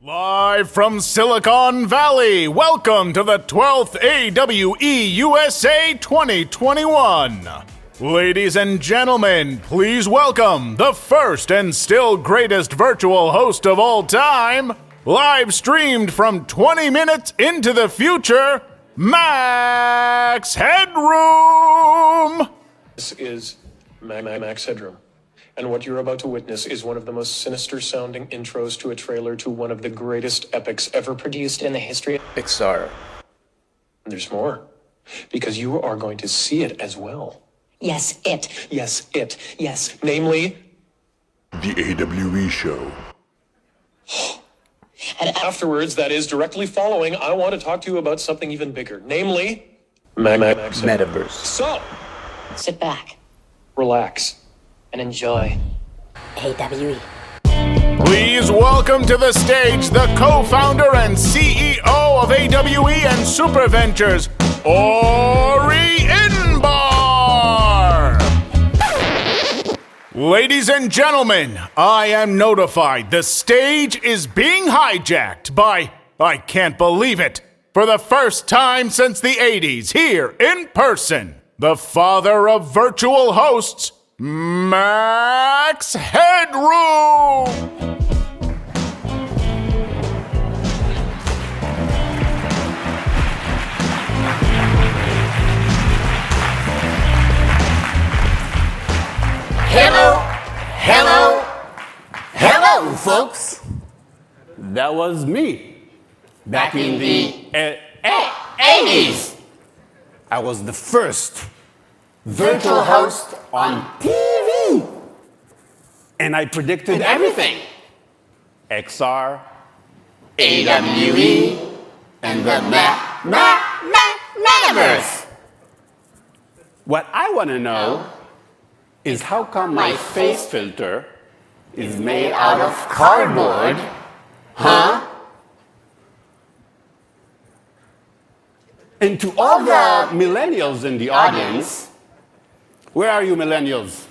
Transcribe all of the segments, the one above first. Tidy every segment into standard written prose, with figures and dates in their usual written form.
Live from Silicon Valley, welcome to the 12th AWE USA 2021. Ladies and gentlemen, please welcome the first and still greatest virtual host of all time, live streamed from 20 minutes into the future, Max Headroom! This is Max Headroom. And what you're about to witness is one of the most sinister-sounding intros to a trailer to one of the greatest epics ever produced in the history of Pixar. There's more, because you are going to see it as well. Yes, it. Yes, it. Yes, namely... The AWE Show. And afterwards, that is directly following, I want to talk to you about something even bigger, namely... Max Headroom. Metaverse. So, Sit back relax. and enjoy AWE. Please welcome to the stage the co-founder and CEO of AWE and Superventures, Ori Inbar! Ladies and gentlemen, I am notified the stage is being hijacked by, I can't believe it, for the first time since the 80s, here in person, the father of virtual hosts, Max Headroom! Hello, folks. That was me. Back in the 80s. I was the first virtual host on TV. And I predicted everything. XR, AWE, and the metaverse. What I want to know is how come my face filter is made out of cardboard, huh? And to all the millennials in the audience, where are you millennials?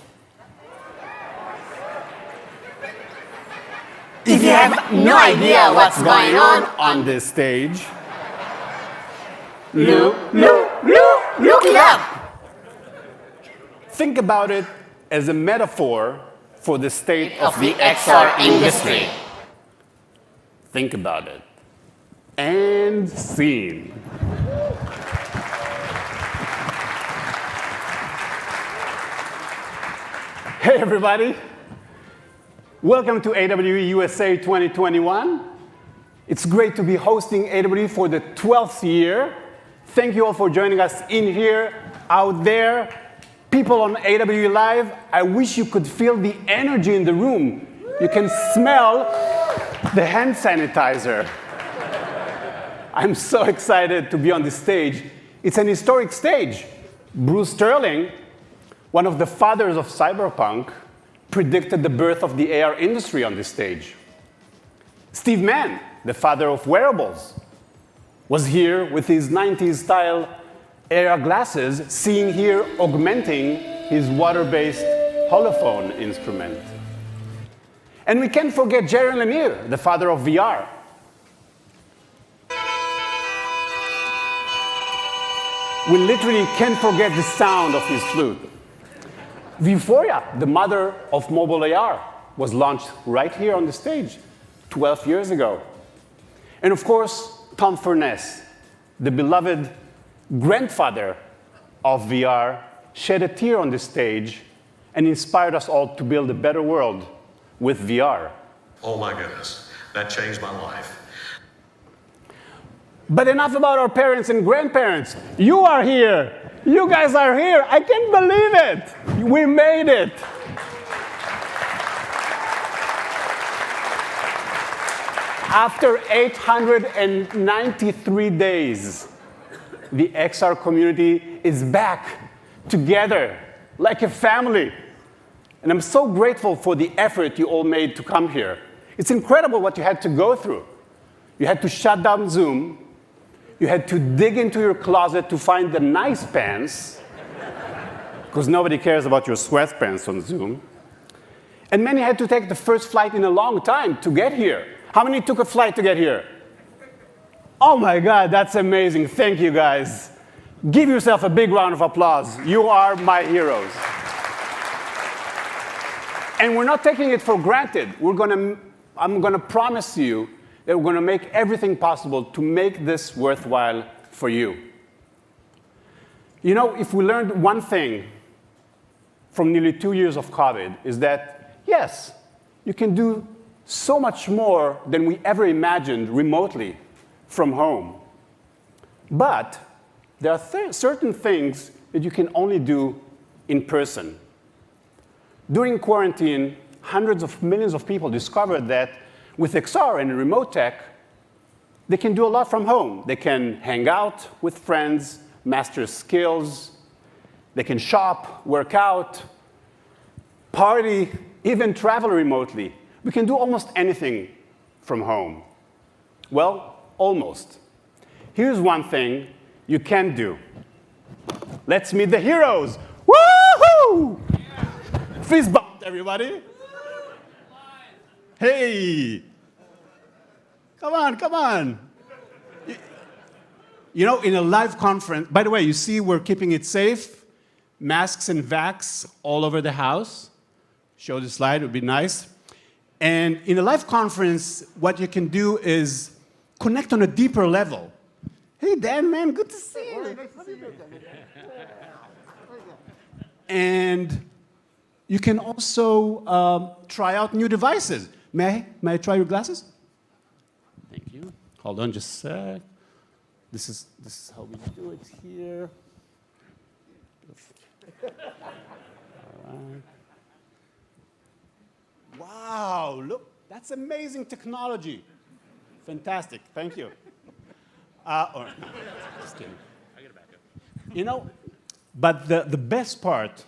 If you have no idea what's going on this stage, look it up. Think about it as a metaphor for the state of the XR industry. Think about it. And scene. Hey everybody. Welcome to AWE USA 2021. It's great to be hosting AWE for the 12th year. Thank you all for joining us in here, out there. People on AWE Live, I wish you could feel the energy in the room. You can smell the hand sanitizer. I'm so excited to be on this stage. It's an historic stage. Bruce Sterling, one of the fathers of cyberpunk, predicted the birth of the AR industry on this stage. Steve Mann, the father of wearables, was here with his 90s style AR glasses, seeing here augmenting his water-based holophone instrument. And we can't forget Jerry Lemire, the father of VR. We literally can't forget the sound of his flute. Vuforia, the mother of mobile AR, was launched right here on the stage 12 years ago. And of course, Tom Furness, the beloved grandfather of VR, shed a tear on the stage and inspired us all to build a better world with VR. Oh my goodness, that changed my life. But enough about our parents and grandparents. You are here. You guys are here. I can't believe it. We made it. After 893 days, the XR community is back together like a family. And I'm so grateful for the effort you all made to come here. It's incredible what you had to go through. You had to shut down Zoom. You had to dig into your closet to find the nice pants, because nobody cares about your sweatpants on Zoom. And many had to take the first flight in a long time to get here. How many took a flight to get here? Oh my God, that's amazing. Thank you, guys. Give yourself a big round of applause. You are my heroes. And we're not taking it for granted. I'm going to promise you that we're going to make everything possible to make this worthwhile for you. You know, if we learned one thing from nearly 2 years of COVID, is that, yes, you can do so much more than we ever imagined remotely from home. But there are certain things that you can only do in person. During quarantine, hundreds of millions of people discovered that with XR and remote tech, they can do a lot from home. They can hang out with friends, master skills. They can shop, work out, party, even travel remotely. We can do almost anything from home. Well, almost. Here's one thing you can do. Let's meet the heroes. Woohoo! Fist bump, everybody. Hey! Come on, come on. You know, in a live conference, by the way, you see we're keeping it safe. Masks and vax all over the house. Show the slide, it would be nice. And in a live conference, what you can do is connect on a deeper level. Hey, Dan, man, good to see you. Nice to see you. And you can also try out new devices. May I try your glasses? Thank you. Hold on just a sec. This is how we do it here. All right. Wow, look, that's amazing technology. Fantastic, thank you. Just kidding. I get it back up. You know, but the best part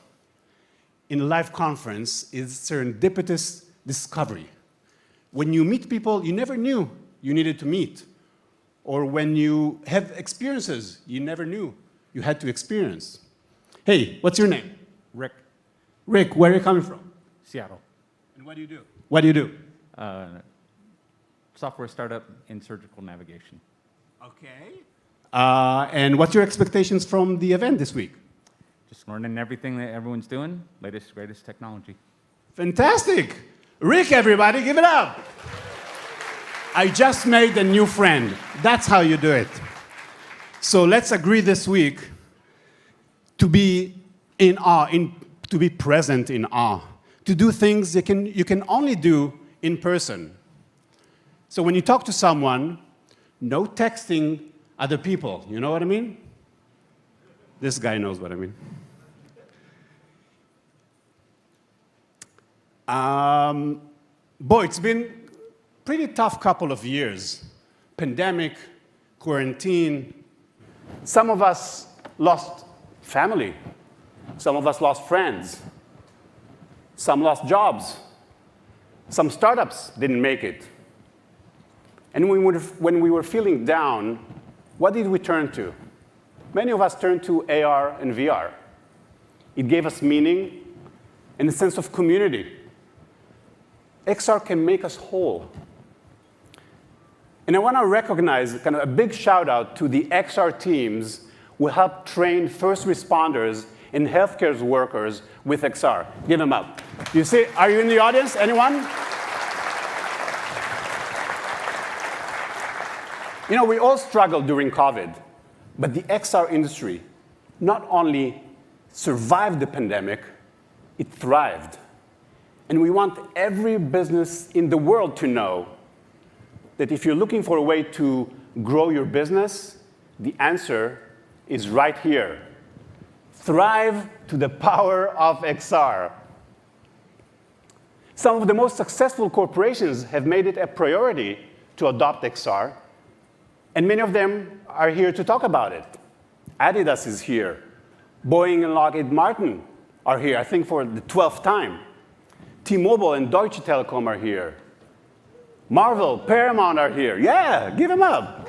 in a live conference is serendipitous discovery. When you meet people you never knew you needed to meet, or when you have experiences you never knew you had to experience. Hey, what's your name? Rick, Rick, where are you coming from? Seattle. And what do you do? What do you do? Software startup in surgical navigation. Okay. And what's your expectations from the event this week? Just learning everything that everyone's doing, latest, greatest technology. Fantastic. Rick, everybody, give it up. I just made a new friend. That's how you do it. So let's agree this week to be in awe, to be present in awe, to do things you can only do in person. So when you talk to someone, no texting other people. You know what I mean? This guy knows what I mean. Boy, it's been a pretty tough couple of years. Pandemic, quarantine. Some of us lost family. Some of us lost friends. Some lost jobs. Some startups didn't make it. And when we were feeling down, what did we turn to? Many of us turned to AR and VR. It gave us meaning and a sense of community. XR can make us whole. And I want to recognize kind of a big shout out to the XR teams who helped train first responders and healthcare workers with XR. Give them up. You see, are you in the audience? Anyone? You know, we all struggled during COVID, but the XR industry not only survived the pandemic, it thrived. And we want every business in the world to know that if you're looking for a way to grow your business, the answer is right here. Thrive to the power of XR. Some of the most successful corporations have made it a priority to adopt XR, and many of them are here to talk about it. Adidas is here. Boeing and Lockheed Martin are here, I think for the 12th time. T-Mobile and Deutsche Telekom are here. Marvel, Paramount are here. Yeah, give them up.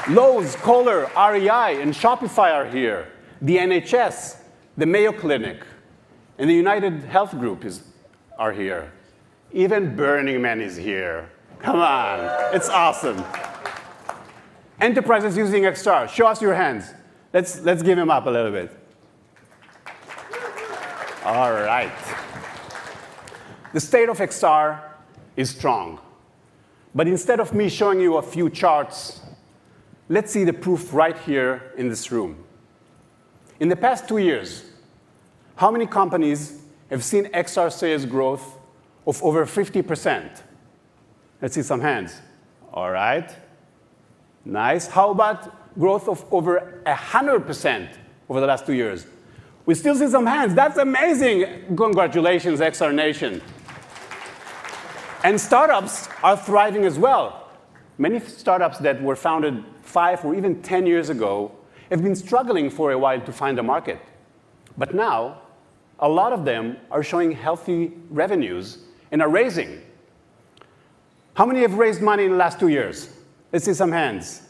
Lowe's, Kohler, REI, and Shopify are here. The NHS, the Mayo Clinic, and the United Health Group are here. Even Burning Man is here. Come on, it's awesome. Enterprises using XR, show us your hands. Let's give them up a little bit. All right. The state of XR is strong. But instead of me showing you a few charts, let's see the proof right here in this room. In the past 2 years, how many companies have seen XR sales growth of over 50%? Let's see some hands. All right. Nice. How about growth of over 100% over the last 2 years? We still see some hands. That's amazing. Congratulations, XR Nation. And startups are thriving as well. Many startups that were founded 5 or even 10 years ago have been struggling for a while to find a market. But now, a lot of them are showing healthy revenues and are raising. How many have raised money in the last 2 years? Let's see some hands.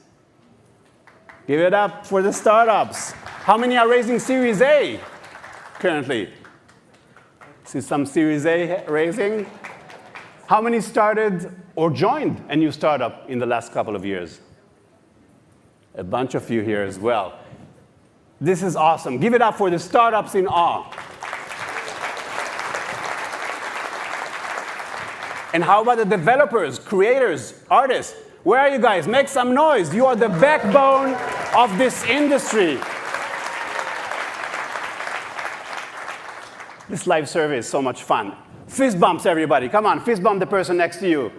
Give it up for the startups. How many are raising Series A currently? See some Series A raising? How many started or joined a new startup in the last couple of years? A bunch of you here as well. This is awesome. Give it up for the startups in awe. And how about the developers, creators, artists? Where are you guys? Make some noise. You are the backbone of this industry. This live survey is so much fun. Fist bumps, everybody. Come on, fist bump the person next to you.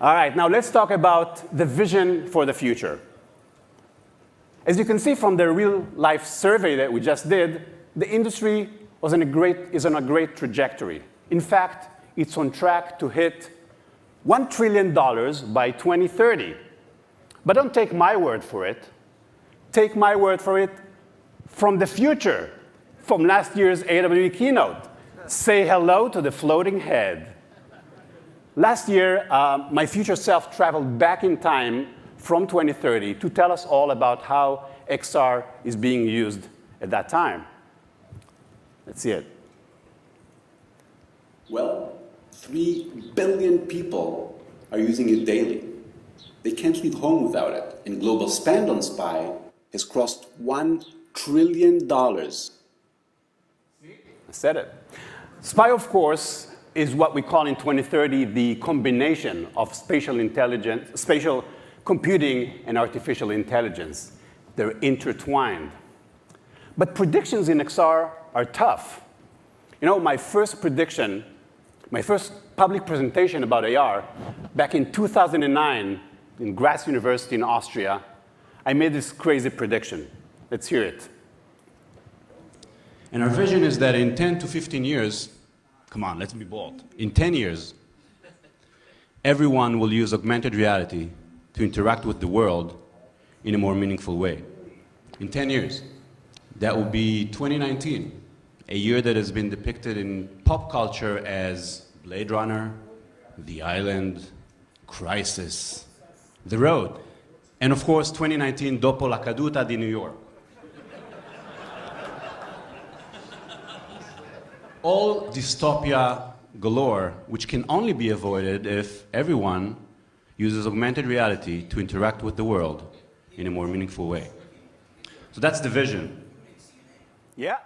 All right, now let's talk about the vision for the future. As you can see from the real-life survey that we just did, the industry is on a great trajectory. In fact, it's on track to hit $1 trillion by 2030. But don't take my word for it. Take my word for it from the future, from last year's AWE Keynote. Say hello to the floating head. Last year, my future self traveled back in time from 2030 to tell us all about how XR is being used at that time. Let's see it. Well, 3 billion people are using it daily. They can't leave home without it, and global spend on SPY has crossed $1 trillion. I said it. SPY, of course, is what we call in 2030 the combination of spatial computing and artificial intelligence. They're intertwined. But predictions in XR are tough. You know, my first prediction, my first public presentation about AR, back in 2009 in Graz University in Austria, I made this crazy prediction. Let's hear it. And our vision is that in 10 to 15 years, come on, let's be bold. In 10 years, everyone will use augmented reality to interact with the world in a more meaningful way. In 10 years. That will be 2019, a year that has been depicted in pop culture as Blade Runner, The Island, Crisis, The Road, and of course 2019 dopo la caduta di New York. All dystopia galore, which can only be avoided if everyone uses augmented reality to interact with the world in a more meaningful way. So that's the vision. Yeah,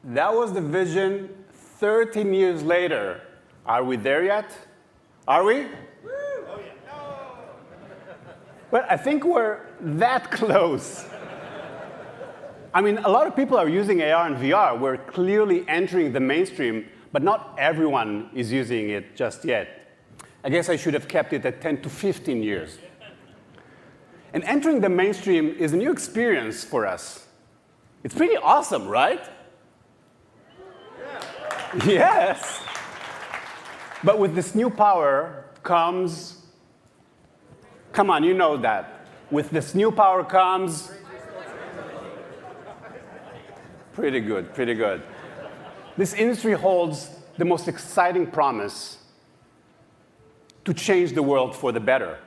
that was the vision 13 years later. Are we there yet? Are we? Oh, yeah. No. But I think we're that close. I mean, a lot of people are using AR and VR. We're clearly entering the mainstream, but not everyone is using it just yet. I guess I should have kept it at 10 to 15 years. And entering the mainstream is a new experience for us. It's pretty awesome, right? Yeah. Yes. But with this new power comes, come on, you know that. With this new power comes, pretty good, pretty good. This industry holds the most exciting promise to change the world for the better.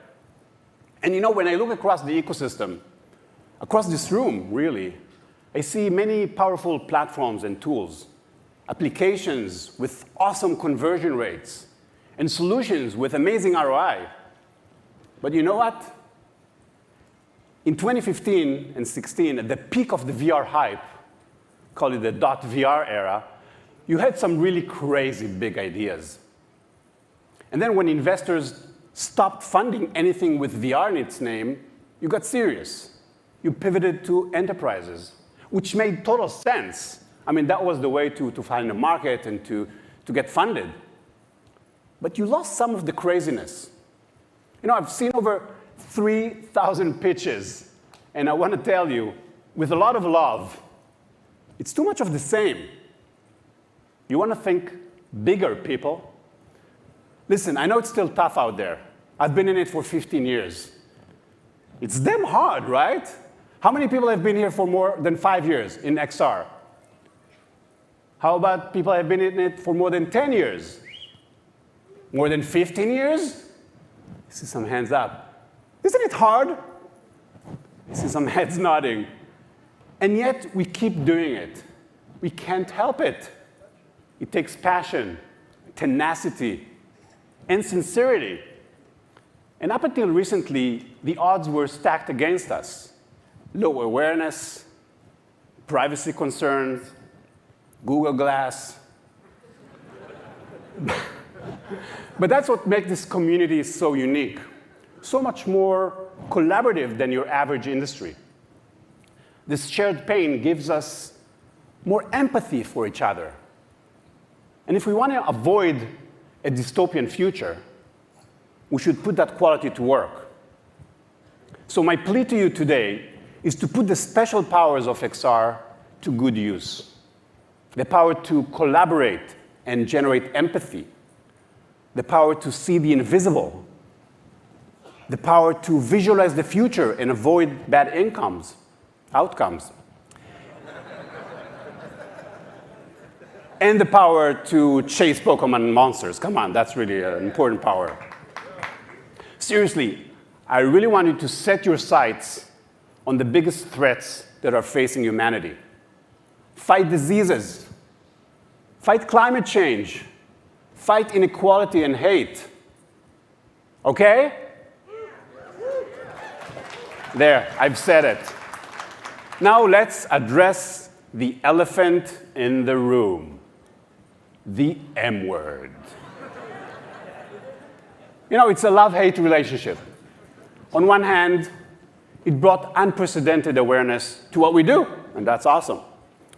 And you know, when I look across the ecosystem, across this room, really, I see many powerful platforms and tools. applications with awesome conversion rates, and solutions with amazing ROI. But you know what? In 2015 and 16, at the peak of the VR hype, call it the .VR era, you had some really crazy big ideas. And then when investors stopped funding anything with VR in its name, you got serious. You pivoted to enterprises, which made total sense. I mean, that was the way to find a market and to get funded. But you lost some of the craziness. You know, I've seen over 3,000 pitches, and I want to tell you, with a lot of love, it's too much of the same. You want to think bigger, people? Listen, I know it's still tough out there. I've been in it for 15 years. It's damn hard, right? How many people have been here for more than 5 years in XR? How about people have been in it for more than 10 years? More than 15 years? I see some hands up. Isn't it hard? I see some heads nodding. And yet, we keep doing it. We can't help it. It takes passion, tenacity, and sincerity. And up until recently, the odds were stacked against us. Low awareness, privacy concerns, Google Glass. But that's what makes this community so unique. So much more collaborative than your average industry. This shared pain gives us more empathy for each other. And if we want to avoid a dystopian future, we should put that quality to work. So my plea to you today is to put the special powers of XR to good use. The power to collaborate and generate empathy. The power to see the invisible. The power to visualize the future and avoid bad outcomes. And the power to chase Pokemon monsters. Come on, that's really an important power. Seriously, I really want you to set your sights on the biggest threats that are facing humanity. Fight diseases. Fight climate change. Fight inequality and hate. Okay? There, I've said it. Now let's address the elephant in the room. The M word. You know, it's a love-hate relationship. On one hand, it brought unprecedented awareness to what we do, and that's awesome.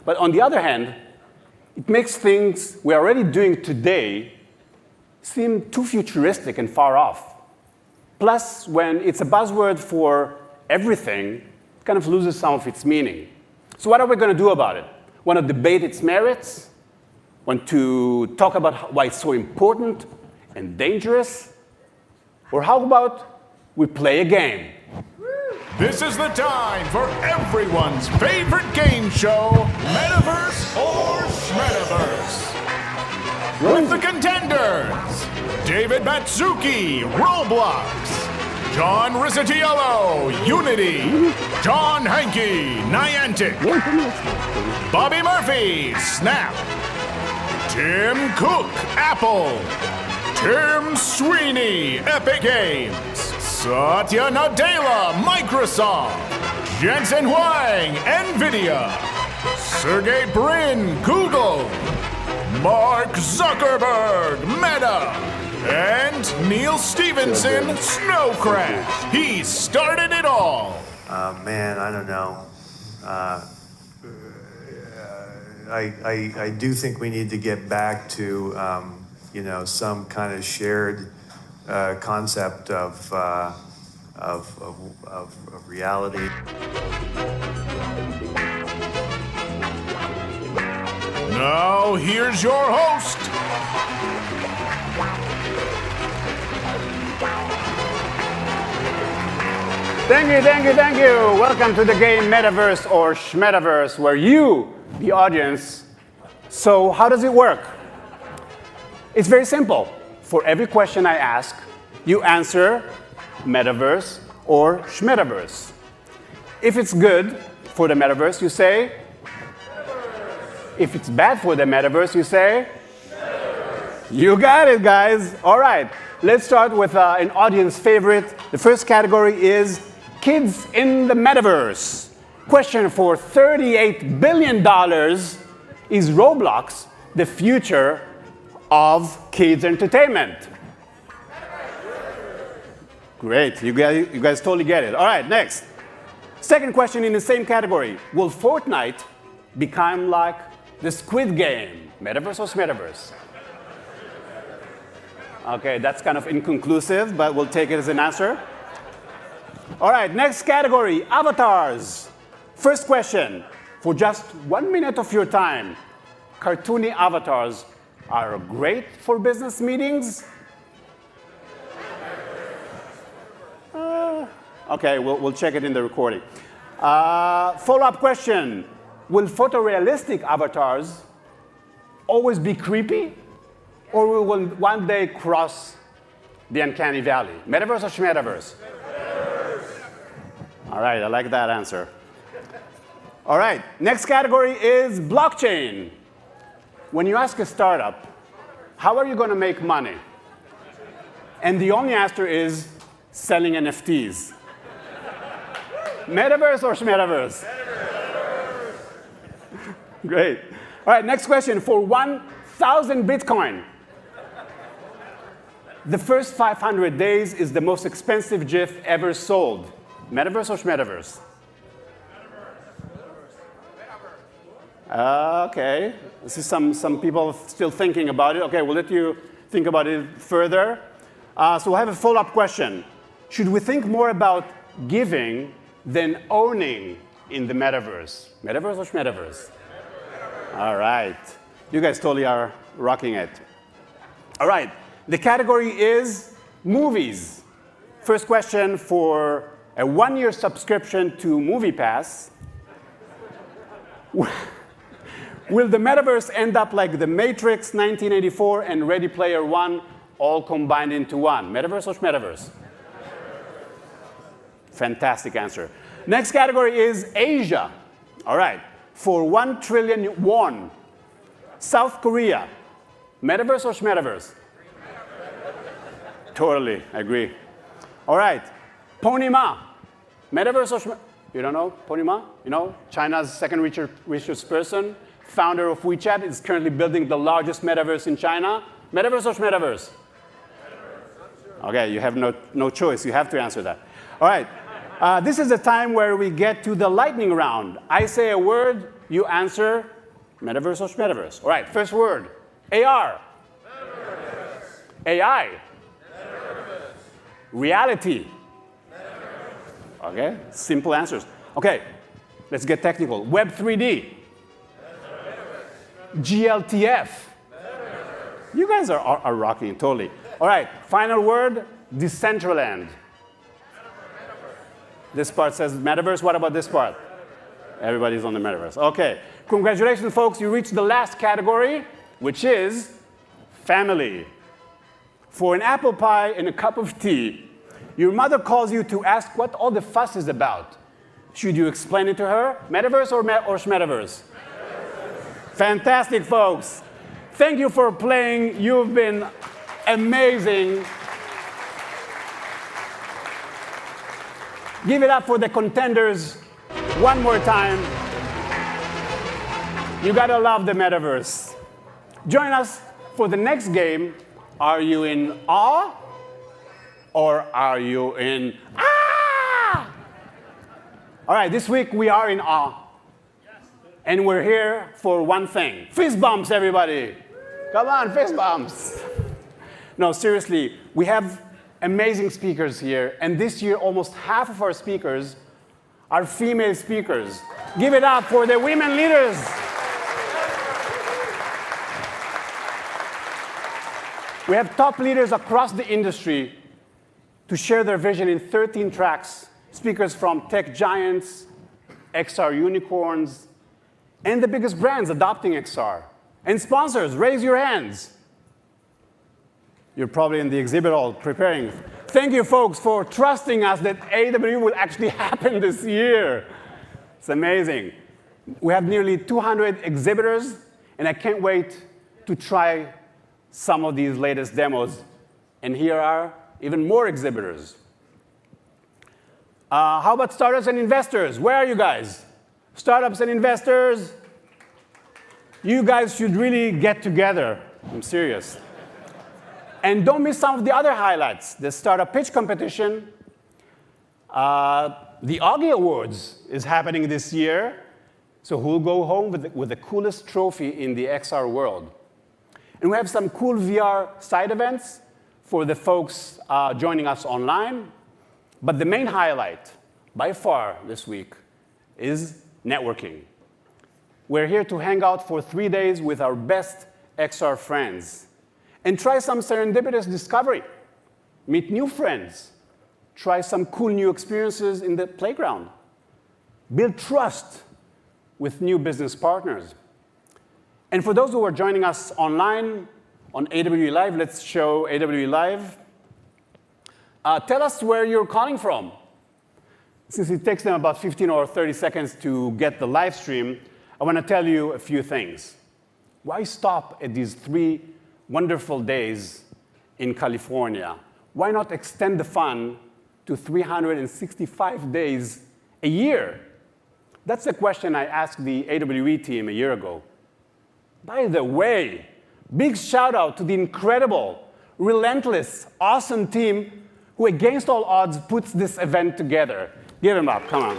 But on the other hand, it makes things we're already doing today seem too futuristic and far off. Plus, when it's a buzzword for everything, it kind of loses some of its meaning. So what are we going to do about it? Want to debate its merits? Want to talk about why it's so important and dangerous? Or how about we play a game? This is the time for everyone's favorite game show, Metaverse or Shmetaverse. With the contenders, David Batsuki, Roblox, John Rizzitiello, Unity, John Hankey, Niantic, Bobby Murphy, Snap, Tim Cook, Apple, Tim Sweeney, Epic Games, Satya Nadella, Microsoft, Jensen Huang, NVIDIA, Sergey Brin, Google, Mark Zuckerberg, Meta, and Neil Stevenson, Snow Crash. He started it all. Man, I don't know. I do think we need to get back to some kind of shared concept of reality. Now here's your host. Thank you. Welcome to the game Metaverse or Shmetaverse, where you, the audience. So how does it work? It's very simple. For every question I ask, you answer Metaverse or Shmetaverse. If it's good for the Metaverse, you say. If it's bad for the metaverse, you say? Metaverse. You got it, guys. All right. Let's start with an audience favorite. The first category is kids in the metaverse. Question for $38 billion. Is Roblox the future of kids' entertainment? Great. You guys totally get it. All right, next. Second question in the same category. Will Fortnite become like the Squid Game? Metaverse or Smetaverse? Okay, that's kind of inconclusive, but we'll take it as an answer. All right, next category, avatars. First question, for just 1 minute of your time, cartoony avatars are great for business meetings? Okay, we'll check it in the recording. Follow-up question, will photorealistic avatars always be creepy? Or will one day cross the uncanny valley? Metaverse or Schmetaverse? Metaverse. All right, I like that answer. All right, next category is blockchain. When you ask a startup, how are you going to make money? And the only answer is selling NFTs. Metaverse or Schmetaverse? Metaverse. Great. All right, next question. For 1,000 Bitcoin, the first 500 days is the most expensive GIF ever sold. Metaverse or Schmetaverse? Okay. This is some people still thinking about it. Okay, we'll let you think about it further. So we'll have a follow-up question. Should we think more about giving than owning in the metaverse? Metaverse or Schmetaverse? All right. You guys totally are rocking it. All right. The category is movies. First question for a 1-year subscription to MoviePass. Will the metaverse end up like The Matrix, 1984, and Ready Player One, all combined into one? Metaverse or Schmetaverse? Fantastic answer. Next category is Asia. All right. For 1 trillion won, South Korea. Metaverse or Schmetaverse? Totally agree. All right. Pony Ma. Metaverse or Schmetaverse? You don't know Pony Ma? You know, China's second richest person, founder of WeChat, is currently building the largest metaverse in China. Metaverse or Schmetaverse? Okay, you have no choice. You have to answer that. All right. This is the time where we get to the lightning round. I say a word, you answer metaverse or Schmetaverse. All right, first word, AR. Metaverse. AI. Metaverse. Reality. Metaverse. Okay, simple answers. Okay, let's get technical. Web 3D. Metaverse. GLTF. Metaverse. You guys are rocking, totally. All right, final word, Decentraland. This part says metaverse. What about this part? Everybody's on the metaverse. Okay. Congratulations, folks. You reached the last category, which is family. For an apple pie and a cup of tea, your mother calls you to ask what all the fuss is about. Should you explain it to her? Metaverse or Schmetaverse? Fantastic, folks. Thank you for playing. You've been amazing. Give it up for the contenders one more time. You gotta love the metaverse. Join us for the next game. Are you in awe or are you in ah? All right, this week we are in awe. And we're here for one thing. Fist bumps, everybody. Come on, fist bumps. No, seriously, we have amazing speakers here, and this year almost half of our speakers are female speakers. Give it up for the women leaders. We have top leaders across the industry to share their vision in 13 tracks. Speakers from tech giants, XR unicorns, and the biggest brands adopting XR. And sponsors, raise your hands. You're probably in the exhibit hall preparing. Thank you, folks, for trusting us that AW will actually happen this year. It's amazing. We have nearly 200 exhibitors And I can't wait to try some of these latest demos. And here are even more exhibitors. How about startups and investors? Where are you guys? Startups and investors? You guys should really get together. I'm serious. And don't miss some of the other highlights. The startup pitch competition. The Auggie Awards is happening this year. So who'll go home with the coolest trophy in the XR world? And we have some cool VR side events for the folks joining us online. But the main highlight, by far this week, is networking. We're here to hang out for 3 days with our best XR friends and try some serendipitous discovery, meet new friends, try some cool new experiences in the playground, build trust with new business partners. And for those who are joining us online on AWE Live, let's show AWE Live. Tell us where you're calling from. Since it takes them about 15 or 30 seconds to get the live stream, I want to tell you a few things. Why stop at these 3 wonderful days in California? Why not extend the fun to 365 days a year? That's the question I asked the AWE team a year ago. By the way, big shout out to the incredible, relentless, awesome team who, against all odds, puts this event together. Give them up, come on.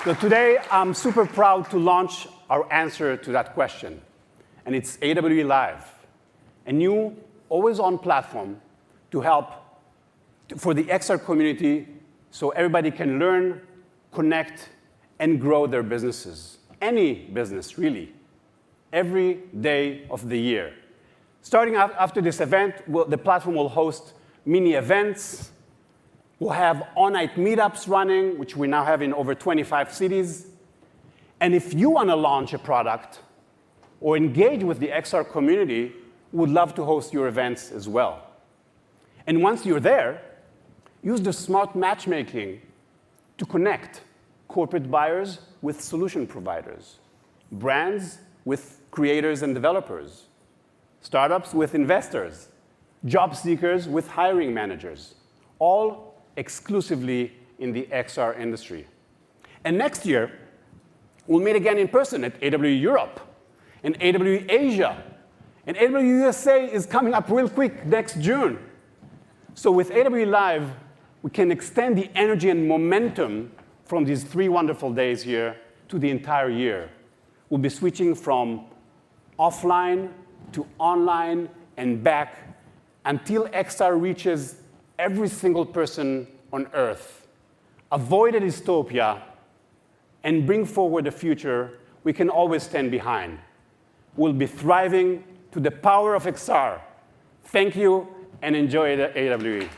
So today, I'm super proud to launch our answer to that question. And it's AWE Live, a new, always-on platform to help for the XR community so everybody can learn, connect, and grow their businesses. Any business, really, every day of the year. Starting after this event, the platform will host mini events. We'll have all-night meetups running, which we now have in over 25 cities. And if you want to launch a product or engage with the XR community, we'd love to host your events as well. And once you're there, use the smart matchmaking to connect corporate buyers with solution providers, brands with creators and developers, startups with investors, job seekers with hiring managers, all exclusively in the XR industry. And next year, we'll meet again in person at AWE Europe and AWE Asia. And AWE USA is coming up real quick next June. So with AWE Live, we can extend the energy and momentum from these 3 wonderful days here to the entire year. We'll be switching from offline to online and back until XR reaches every single person on Earth. Avoid a dystopia and bring forward a future we can always stand behind. We'll be thriving to the power of XR. Thank you and enjoy the AWE.